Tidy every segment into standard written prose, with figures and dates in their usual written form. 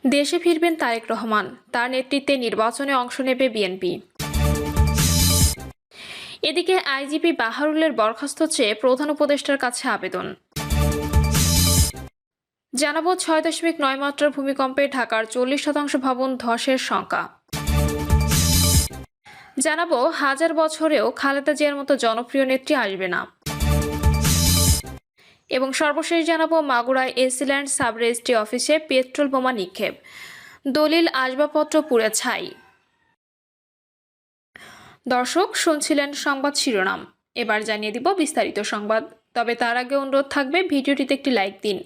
দেশে ফিরবেন তারেক রহমান, তার নেতৃত্বে নির্বাচনে অংশ নেবে বিএনপি। এদিকে আইজিপি বাহারুলের বরখাস্ত চেয়ে প্রধান উপদেষ্টার কাছে আবেদন। জানাবো 6.9 মাত্রার ভূমিকম্পে ঢাকার 40% ভবন ধসের শঙ্কা। জানাবো 1000 বছরেও খালেদা জিয়ার মতো জনপ্রিয় নেত্রী আসবে না। এবং সর্বশেষ জানাবো মাগুরায় এসিল্যান্ড সাব রেজিস্ট্রি অফিসে পেট্রোল বোমা নিক্ষেপ, দলিল আসবাবপত্র পুড়ে ছাই। দর্শক, শুনছিলেন সংবাদ শিরোনাম, এবার জানিয়ে দিব বিস্তারিত সংবাদ। তবে তার আগে অনুরোধ থাকবে ভিডিওটিতে একটি লাইক দিন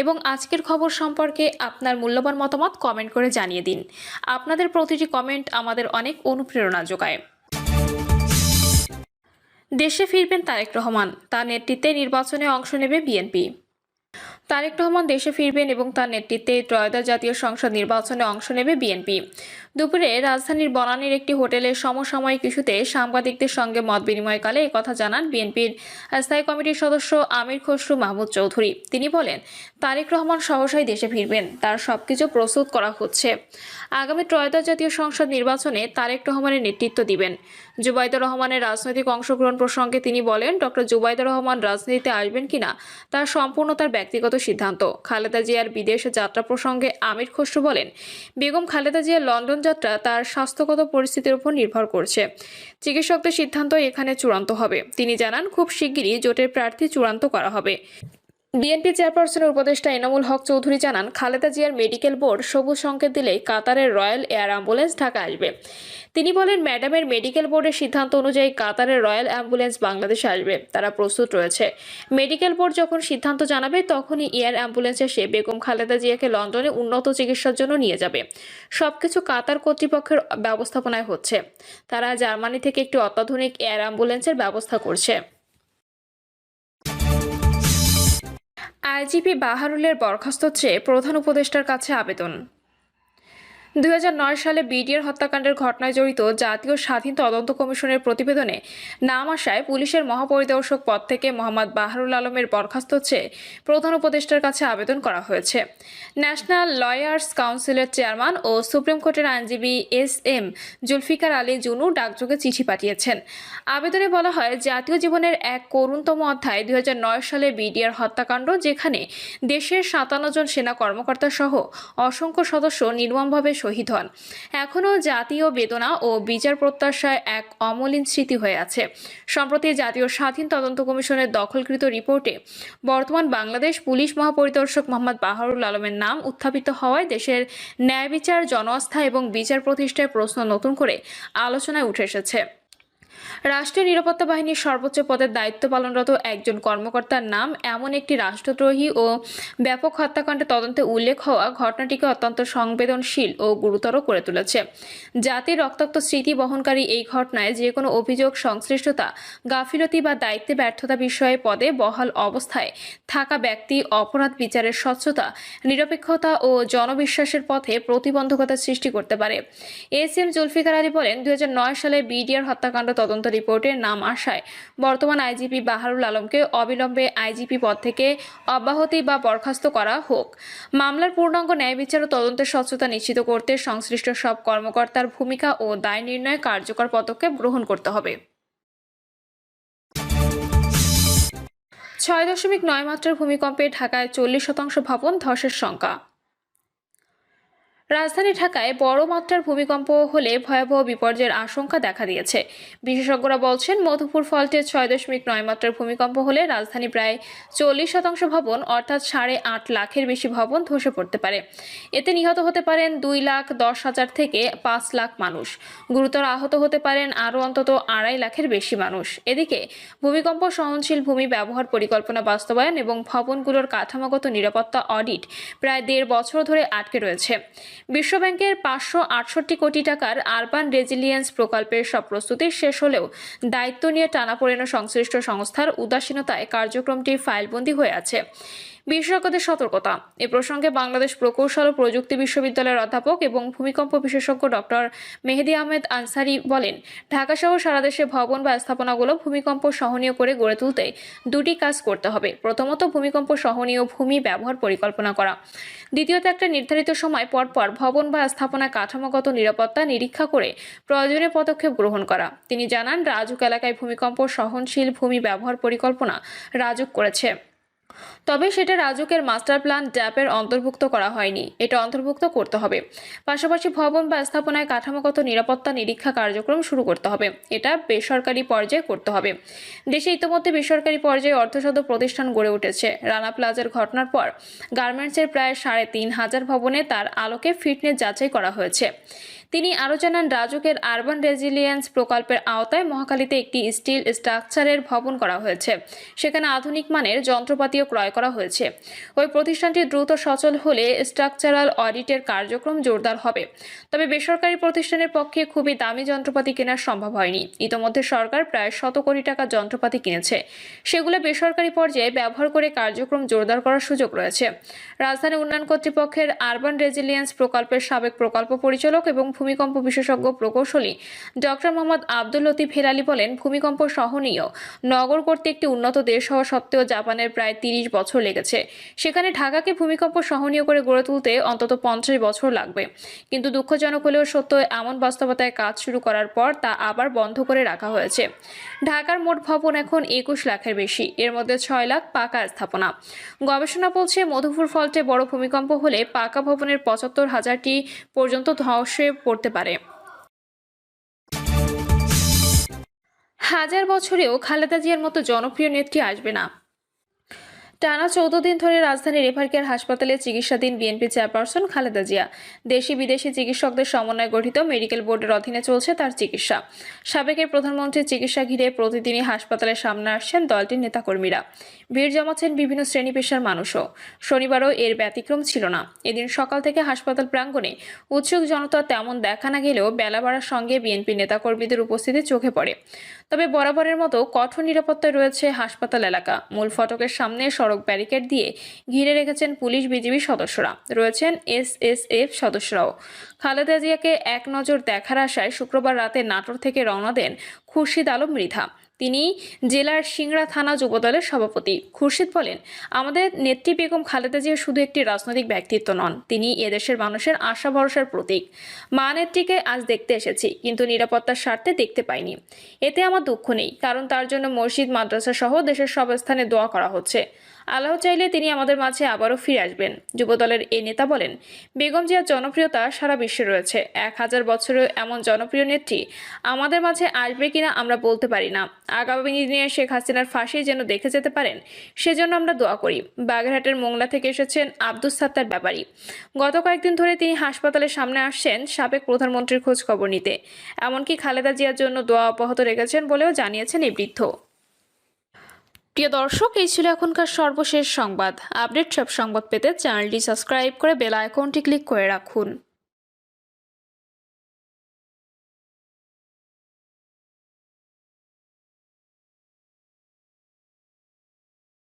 এবং আজকের খবর সম্পর্কে আপনার মূল্যবান মতামত কমেন্ট করে জানিয়ে দিন। আপনাদের প্রতিটি কমেন্ট আমাদের অনেক অনুপ্রেরণা যোগায়। দেশে ফিরবেন তারেক রহমান, তার নেতৃত্বে নির্বাচনে অংশ নেবে বিএনপি। তারেক রহমান দেশে ফিরবেন এবং তার নেতৃত্বে ত্রয়োদশ জাতীয় সংসদ নির্বাচনে অংশ নেবে বিএনপি। দুপুরে রাজধানীর বনানীর একটি হোটেলে সমসাময়িক ইস্যুতে সাংবাদিকদের সঙ্গে মত বিনিময়কালে একথা জানান বিএনপির স্থায়ী কমিটির সদস্য আমির খসরু মাহমুদ চৌধুরী। তিনি বলেন, তারেক রহমান সহসাই দেশে ফিরবেন, তার সবকিছু প্রস্তুত করা হচ্ছে। আগামী ত্রয়োদশ জাতীয় সংসদ নির্বাচনে তারেক রহমানের নেতৃত্ব দিবেন। জুবাইদুর রহমানের রাজনৈতিক অংশগ্রহণ প্রসঙ্গে তিনি বলেন, ডক্টর জুবাইদুর রহমান রাজনীতিতে আসবেন কিনা তার সম্পূর্ণ তার ব্যক্তিগত সিদ্ধান্ত। খালেদা জিয়ার বিদেশ যাত্রা প্রসঙ্গে আমির খসরু বলেন, বেগম খালেদা জিয়ার লন্ডন যাত্রা তার স্বাস্থ্যগত পরিস্থিতির উপর নির্ভর করছে। চিকিৎসকদের সিদ্ধান্ত এখানে চূড়ান্ত হবে। তিনি জানান, খুব শিগগিরই জোটের প্রার্থী চূড়ান্ত করা হবে। বিএনপি চেয়ারপারসনের উপদেষ্টা এনামুল হক চৌধুরী জানান, খালেদা জিয়ার মেডিকেল বোর্ড সবুজ সংকেত দিলেই কাতারের রয়্যাল এয়ার অ্যাম্বুলেন্স ঢাকা আসবে। তিনি বলেন, ম্যাডামের মেডিকেল বোর্ডের সিদ্ধান্ত অনুযায়ী কাতারের রয়্যাল অ্যাম্বুলেন্স বাংলাদেশে আসবে, তারা প্রস্তুত রয়েছে। মেডিকেল বোর্ড যখন সিদ্ধান্ত জানাবে তখনই এয়ার অ্যাম্বুলেন্স এসে বেগম খালেদা জিয়াকে লন্ডনে উন্নত চিকিৎসার জন্য নিয়ে যাবে। সবকিছু কাতার কর্তৃপক্ষের ব্যবস্থাপনায় হচ্ছে। তারা জার্মানি থেকে একটি অত্যাধুনিক এয়ার অ্যাম্বুলেন্সের ব্যবস্থা করছে। আইজিপি বাহারুলের বরখাস্ত চেয়ে প্রধান উপদেষ্টার কাছে আবেদন। 2009 সালে বিডিআর হত্যাকাণ্ডের ঘটনায় জড়িত জাতীয় স্বাধীন তদন্ত কমিশনের প্রতিবেদনে নাম আসায় পুলিশের মহাপরিদর্শক পদ থেকে মোহাম্মদ বাহারুল আলমের বরখাস্ত চেয়ে প্রধান উপদেষ্টার কাছে আবেদন করা হয়েছে। ন্যাশনাল লয়ার্স কাউন্সিলের চেয়ারম্যান ও সুপ্রিম কোর্টের আইনজীবী এস.এম. জুলফিকার আলী জুনু ডাকযোগে চিঠি পাঠিয়েছেন। আবেদনে বলা হয়, জাতীয় জীবনের এক করুণতম অধ্যায় 2009 সালে বিডিআর হত্যাকাণ্ড, যেখানে দেশের 57 জন সেনা কর্মকর্তা সহ অসংখ্য সদস্য নির্মমভাবে শহীদ হন, এখনও জাতীয় বেদনা ও বিচার প্রত্যাশায় এক অমলিন স্মৃতি হয়ে আছে। সম্প্রতি জাতীয় স্বাধীন তদন্ত কমিশনের দখলকৃত রিপোর্টে বর্তমান বাংলাদেশ পুলিশ মহাপরিদর্শক মোহাম্মদ বাহারুল আলমের নাম উত্থাপিত হওয়ায় দেশের ন্যায় বিচার, জনআস্থা এবং বিচার প্রতিষ্ঠায় প্রশ্ন নতুন করে আলোচনায় উঠে এসেছে। রাষ্ট্রীয় নিরাপত্তা বাহিনীর সর্বোচ্চ পদের দায়িত্ব পালনরত একজন কর্মকর্তার নাম এমন একটি রাষ্ট্রদ্রোহী ও ব্যাপক হত্যাকাণ্ডের তদন্তে উল্লেখ হওয়া ঘটনাটিকে অত্যন্ত সংবেদনশীল ও গুরুতর করে তুলেছে। জাতির রক্তাক্ত স্মৃতি বহনকারী এই ঘটনায় যে কোনো অভিযোগ, সংশ্লিষ্টতা, গাফিলতি বা দায়িত্বে ব্যর্থতা বিষয়ে পদে বহাল অবস্থায় থাকা ব্যক্তি অপরাধ বিচারের স্বচ্ছতা, নিরপেক্ষতা ও জনবিশ্বাসের পথে প্রতিবন্ধকতা সৃষ্টি করতে পারে। এস.এম. জুলফিকার আলী বলেন, 2009 সালে বিডিআর হত্যাকাণ্ড তদন্ত রিপোর্টের নাম আসায় বর্তমান আইজিপি বাহারুল আলমকে অবিলম্বে আইজিপি পদ থেকে অব্যাহতি বা বরখাস্ত করা হোক। মামলার পূর্ণাঙ্গ ন্যায় বিচার ও তদন্তের স্বচ্ছতা নিশ্চিত করতে সংশ্লিষ্ট সব কর্মকর্তার ভূমিকা ও দায় নির্ণয়ে কার্যকর পদক্ষেপ গ্রহণ করতে হবে। 6.9 মাত্রার ভূমিকম্পে ঢাকায় 40% ভবন ধসের শঙ্কা। রাজধানী ঢাকায় বড় মাত্রার ভূমিকম্প হলে ভয়াবহ বিপর্যয়ের আশঙ্কা দেখা দিয়েছে। বিশেষজ্ঞরা বলছেন, মধুপুর ফল্টে 6.9 মাত্রার ভূমিকম্প হলে রাজধানী প্রায় 40% ভবন অর্থাৎ 8.5 লাখের বেশি ভবন ধসে পড়তে পারে। এতে নিহত হতে পারেন 2,10,000 থেকে 5 লাখ মানুষ। গুরুতর আহত হতে পারেন আরও অন্তত 2.5 লাখের বেশি মানুষ। এদিকে ভূমিকম্প সহনশীল ভূমি ব্যবহার পরিকল্পনা বাস্তবায়ন এবং ভবনগুলোর কাঠামোগত নিরাপত্তা অডিট প্রায় 1.5 বছর ধরে আটকে রয়েছে। বিশ্বব্যাংকের 568 কোটি টাকার আরবান রেজিলিয়েন্স প্রকল্পের সব প্রস্তুতি শেষ হলেও দায়িত্ব নিয়ে টানাপোড়েন সংশ্লিষ্ট সংস্থার উদাসীনতায় কার্যক্রমটি ফাইলবন্দী হয়ে আছে। বিশেষজ্ঞদের সতর্কতা। এ প্রসঙ্গে বাংলাদেশ প্রকৌশল ও প্রযুক্তি বিশ্ববিদ্যালয়ের অধ্যাপক এবং ভূমিকম্প বিশেষজ্ঞ ডক্টর মেহেদী আহমেদ আনসারী বলেন, ঢাকাসহ সারা দেশে ভবন বা স্থাপনাগুলো ভূমিকম্প সহনীয় করে গড়ে তুলতে দুটি কাজ করতে হবে। প্রথমত, ভূমিকম্প সহনীয় ভূমি ব্যবহার পরিকল্পনা করা। দ্বিতীয়ত, একটা নির্ধারিত সময় পর পর ভবন বা স্থাপনায় কাঠামোগত নিরাপত্তা নিরীক্ষা করে প্রয়োজনীয় পদক্ষেপ গ্রহণ করা। তিনি জানান, রাজুক এলাকায় ভূমিকম্প সহনশীল ভূমি ব্যবহার পরিকল্পনা রাজুক করেছে, তবে সেটা রাজুকের মাস্টার প্ল্যান ড্যাপের অন্তর্ভুক্ত করা হয়নি। এটা অন্তর্ভুক্ত করতে হবে। পাশাপাশি ভবন বা স্থাপনায় কাঠামোগত নিরাপত্তা নিরীক্ষা কার্যক্রম শুরু করতে হবে। এটা বেসরকারি পর্যায়ে করতে হবে। দেশে ইতিমধ্যে বেসরকারি পর্যায়ে অর্ধশত প্রতিষ্ঠান গড়ে উঠেছে। রানা প্লাজার ঘটনার পর গার্মেন্টসের প্রায় ৩,৫০০ ভবনে তার আলোকে ফিটনেস যাচাই করা হয়েছে। তিনি আরও জানান, রাজুকের আরবান রেজিলিয়েন্স প্রকল্পের আওতায় মহাখালীতে একটি স্টিল স্ট্রাকচারের ভবন করা হয়েছে। সেখানে আধুনিক মানের যন্ত্রপাতিও ক্রয় করা হয়েছে। ওই প্রতিষ্ঠানটি দ্রুত সচল হলে স্ট্রাকচারাল অডিটের কার্যক্রম জোরদার হবে। তবে বেসরকারি প্রতিষ্ঠানের পক্ষে খুবই দামি যন্ত্রপাতি কেনা সম্ভব হয়নি। ইতোমধ্যে সরকার প্রায় ১০০ কোটি টাকার যন্ত্রপাতি কিনেছে। সেগুলো বেসরকারি পর্যায়ে ব্যবহার করে কার্যক্রম জোরদার করার সুযোগ রয়েছে। রাজধানী উন্নয়ন কর্তৃপক্ষের আরবান রেজিলিয়েন্স প্রকল্পের সাবেক প্রকল্প পরিচালক এবং ভূমিকম্প বিশেষজ্ঞ প্রকৌশলী ডক্টর মোহাম্মদ আব্দুল লতিফ হেলালি বলেন, ভূমিকম্প সহনীয় নগর করতে একটি উন্নত দেশ হওয়া সত্ত্বেও জাপানের প্রায় ৩০ বছর লেগেছে। সেখানে ঢাকাকে ভূমিকম্প সহনীয় করে গড়ে তুলতে অন্তত ৫০ বছর লাগবে। কিন্তু দুঃখজনক হলেও সত্য, এমন বাস্তবতায় কাজ শুরু করার পর তা আবার বন্ধ করে রাখা হয়েছে। ঢাকার মোট ভবন এখন ২১ লাখের বেশি, এর মধ্যে ৬ লাখ পাকা স্থাপনা। গবেষণা বলছে, মধুপুর ফল্টে বড় ভূমিকম্প হলে পাকা ভবনের ৭৫,০০০টি পর্যন্ত ধসে পড়তে পারে। হাজার বছরেও খালেদা জিয়ার মতো জনপ্রিয় নেত্রী আসবে না। টানা ১৪ দিন ধরে রাজধানীর রেফার কেয়ার হাসপাতালে চিকিৎসাধীন বিএনপি চেয়ারপারসন খালেদা জিয়া। দেশি বিদেশি চিকিৎসকদের সমন্বয়ে গঠিত মেডিকেল বোর্ডের অধীনে চলছে তার চিকিৎসা। সাবেকের প্রধানমন্ত্রীর চিকিৎসা ঘিরে প্রতিদিনই হাসপাতালের সামনে আসছেন দলটির নেতাকর্মীরা। ভিড় জমাচ্ছেন বিভিন্ন শ্রেণী পেশার মানুষও। শনিবারও এর ব্যতিক্রম ছিল না। এদিন সকাল থেকে হাসপাতাল প্রাঙ্গণে উৎসুক জনতা তেমন দেখা না গেলেও বেলা বাড়ার সঙ্গে বিএনপি নেতাকর্মীদের উপস্থিতি চোখে পড়ে। তবে বরাবরের মতো কঠোর নিরাপত্তায় রয়েছে হাসপাতাল এলাকা। মূল ফটকের সামনে সড়ক ব্যারিকেড দিয়ে ঘিরে রেখেছেন পুলিশ বিজিবি সদস্যরা, রয়েছেন এসএসএফ সদস্যরাও। খালেদা জিয়াকে এক নজর দেখার আশায় শুক্রবার রাতে নাটোর থেকে রওনা দেন খুরশিদ আলম মৃধা। তিনি জেলার সিংড়া থানা যুবদলের সভাপতি। খুরশিদ বলেন, আমাদের নেত্রী বেগম খালেদা জিয়া শুধু একটি রাজনৈতিক ব্যক্তিত্ব নন, তিনি এদেশের মানুষের আশা ভরসার প্রতীক। মা নেত্রীকে আজ দেখতে এসেছি, কিন্তু নিরাপত্তার স্বার্থে দেখতে পাইনি। এতে আমার দুঃখ নেই, কারণ তার জন্য মসজিদ, মাদ্রাসা সহ দেশের সব স্থানে দোয়া করা হচ্ছে। আল্লাহ চাইলে তিনি আমাদের মাঝে আবারও ফিরে আসবেন। যুবদলের এই নেতা বলেন, বেগম জিয়ার জনপ্রিয়তা সারা বিশ্বে রয়েছে। ১০০০ বছরেও এমন জনপ্রিয় নেত্রী আমাদের মাঝে আসবে কিনা আমরা বলতে পারি না। আগামী দিনে শেখ হাসিনার ফাঁসি যেন দেখে যেতে পারেন, সেজন্য আমরা দোয়া করি। বাগেরহাটের মোংলা থেকে এসেছেন আব্দুস সাত্তার ব্যাপারী। গত কয়েকদিন ধরে তিনি হাসপাতালের সামনে আসছেন সাবেক প্রধানমন্ত্রীর খোঁজ খবর নিতে। এমনকি খালেদা জিয়ার জন্য দোয়া অব্যাহত রেখেছেন বলেও জানিয়েছেন এই বৃদ্ধ। প্রিয় দর্শক, এই ছিল এখনকার সর্বশেষ সংবাদ। আপডেট সব সংবাদ পেতে চ্যানেলটি সাবস্ক্রাইব করে বেল আইকনটি ক্লিক করে রাখুন।